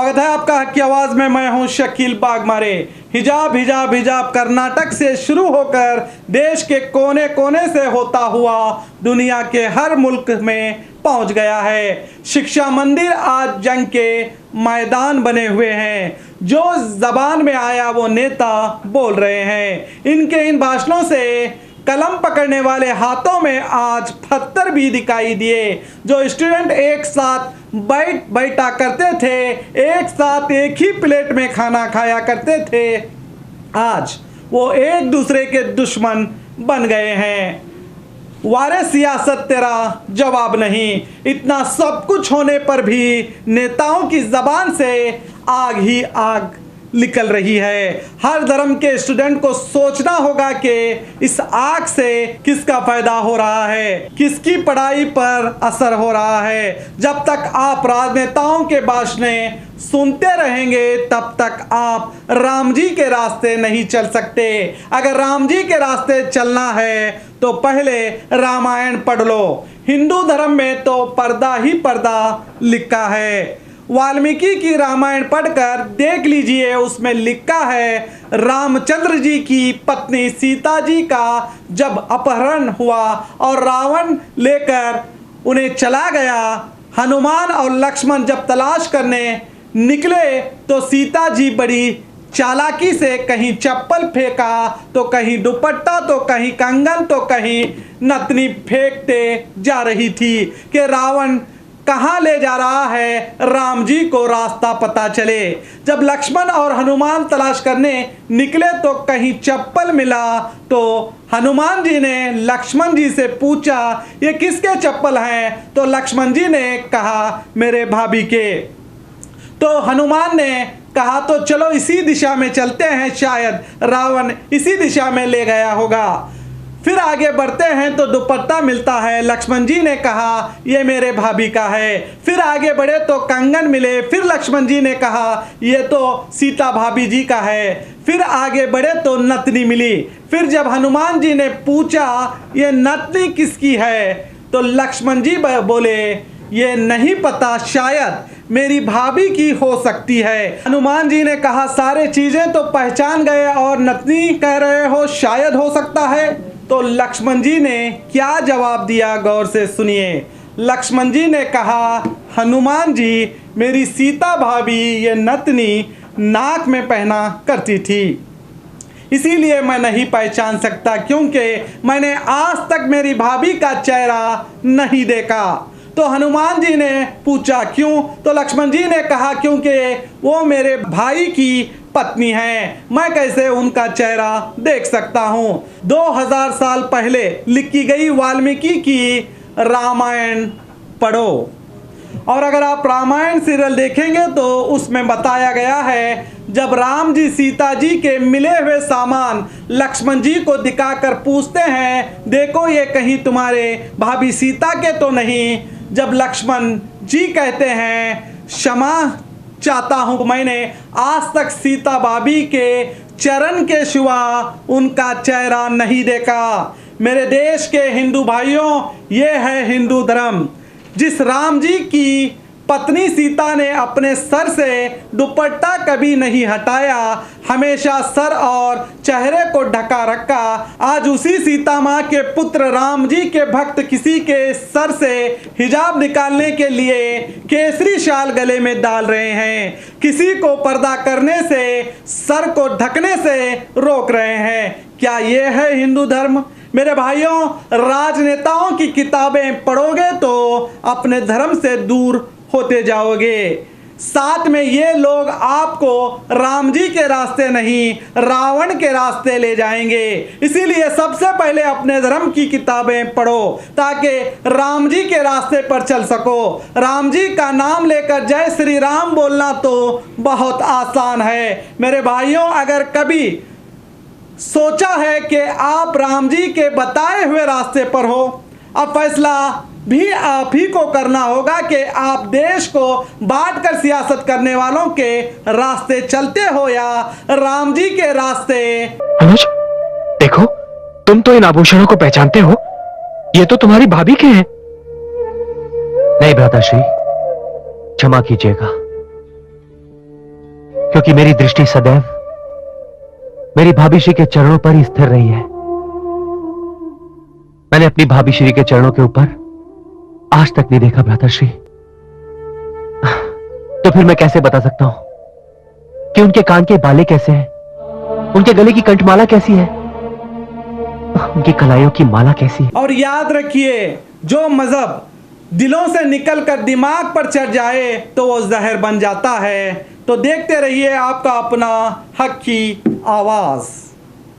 स्वागत है आपका हक की आवाज में। मैं हूं शकील बागमारे। हिजाब हिजाब हिजाब कर्नाटक से शुरू होकर देश के कोने कोने से होता हुआ दुनिया के हर मुल्क में पहुंच गया है। शिक्षा मंदिर आज जंग के मैदान बने हुए हैं। जो जबान में आया वो नेता बोल रहे हैं। इनके इन भाषणों से कलम पकड़ने वाले हाथों में आज पत्थर भी दिखाई दिए। जो स्टूडेंट एक साथ बैठा करते थे, एक साथ एक ही प्लेट में खाना खाया करते थे, आज वो एक दूसरे के दुश्मन बन गए हैं। वारे सियासत तेरा जवाब नहीं। इतना सब कुछ होने पर भी नेताओं की जबान से आग ही आग निकल रही है। हर धर्म के स्टूडेंट को सोचना होगा कि इस आग से किसका फायदा हो रहा है, किसकी पढ़ाई पर असर हो रहा है। जब तक आप राजनेताओं के भाषणें सुनते रहेंगे तब तक आप राम जी के रास्ते नहीं चल सकते। अगर राम जी के रास्ते चलना है तो पहले रामायण पढ़ लो। हिंदू धर्म में तो पर्दा ही पर्दा लिखा है। वाल्मीकि की रामायण पढ़कर देख लीजिए, उसमें लिखा है रामचंद्र जी की पत्नी सीता जी का जब अपहरण हुआ और रावण लेकर उन्हें चला गया, हनुमान और लक्ष्मण जब तलाश करने निकले तो सीता जी बड़ी चालाकी से कहीं चप्पल फेंका तो कहीं दुपट्टा तो कहीं कंगन तो कहीं नथनी फेंकते जा रही थी कि रावण कहाँ ले जा रहा है, राम जी को रास्ता पता चले। जब लक्ष्मण और हनुमान तलाश करने निकले तो कहीं चप्पल मिला तो हनुमान जी ने लक्ष्मण जी से पूछा ये किसके चप्पल हैं, तो लक्ष्मण जी ने कहा मेरे भाभी के। तो हनुमान ने कहा तो चलो इसी दिशा में चलते हैं, शायद रावण इसी दिशा में ले गया होगा। फिर आगे बढ़ते हैं तो दुपट्टा मिलता है। लक्ष्मण जी ने कहा ये मेरे भाभी का है। फिर आगे बढ़े तो कंगन मिले। फिर लक्ष्मण जी ने कहा ये तो सीता भाभी जी का है। फिर आगे बढ़े तो नथनी मिली। फिर जब हनुमान जी ने पूछा ये नथनी किसकी है, तो लक्ष्मण जी बोले ये नहीं पता, शायद मेरी भाभी की हो सकती है। हनुमान जी ने कहा सारे चीजें तो पहचान गए और नथनी कह रहे हो शायद हो सकता है। तो लक्ष्मण जी ने क्या जवाब दिया, गौर से सुनिए। लक्ष्मण जी ने कहा हनुमान जी मेरी सीता भाभी ये नथनी नाक में पहना करती थी, इसीलिए मैं नहीं पहचान सकता क्योंकि मैंने आज तक मेरी भाभी का चेहरा नहीं देखा। तो हनुमान जी ने पूछा क्यों, तो लक्ष्मण जी ने कहा क्योंकि वो मेरे भाई की पत्नी है, मैं कैसे उनका चेहरा देख सकता हूँ। 2000 साल पहले लिखी गई वाल्मीकि की रामायण पढ़ो, और अगर आप रामायण सीरियल देखेंगे तो उसमें बताया गया है जब राम जी सीता जी के मिले हुए सामान लक्ष्मण जी को दिखाकर पूछते हैं देखो ये कहीं तुम्हारे भाभी सीता के तो नहीं। जब लक्ष्मण जी कहते हैं क्षमा चाहता हूँ, मैंने आज तक सीता भाभी के चरण के सिवा उनका चेहरा नहीं देखा। मेरे देश के हिंदू भाइयों, ये है हिंदू धर्म। जिस राम जी की पत्नी सीता ने अपने सर से दुपट्टा कभी नहीं हटाया, हमेशा सर और चेहरे को ढका रखा, आज उसी सीता माँ के पुत्र राम जी के भक्त किसी के सर से हिजाब निकालने के लिए केसरी शाल गले में डाल रहे हैं, किसी को पर्दा करने से, सर को ढकने से रोक रहे हैं। क्या ये है हिंदू धर्म? मेरे भाइयों, राजनेताओं की किताबें पढ़ोगे तो अपने धर्म से दूर होते जाओगे। साथ में ये लोग आपको राम जी के रास्ते नहीं रावण के रास्ते ले जाएंगे। इसीलिए सबसे पहले अपने धर्म की किताबें पढ़ो ताकि राम जी के रास्ते पर चल सको। राम जी का नाम लेकर जय श्री राम बोलना तो बहुत आसान है। मेरे भाइयों, अगर कभी सोचा है कि आप राम जी के बताए हुए रास्ते पर हो, अब फैसला भी आप ही को करना होगा कि आप देश को बांटकर सियासत करने वालों के रास्ते चलते हो या राम जी के रास्ते। अनुज, देखो तुम तो इन आभूषणों को पहचानते हो, ये तो तुम्हारी भाभी के हैं। नहीं भ्राताश्री, क्षमा कीजिएगा, क्योंकि मेरी दृष्टि सदैव मेरी भाभी श्री के चरणों पर ही स्थिर रही है। मैंने अपनी भाभी श्री के चरणों के ऊपर आज तक नहीं देखा भ्राताश्री। तो फिर मैं कैसे बता सकता हूं कि उनके कान के बाले कैसे हैं, उनके गले की कंठमाला कैसी है, उनकी कलाइयों की माला कैसी है। और याद रखिए, जो मजहब दिलों से निकलकर दिमाग पर चढ़ जाए तो वो जहर बन जाता है। तो देखते रहिए आपका अपना हक की आवाज़।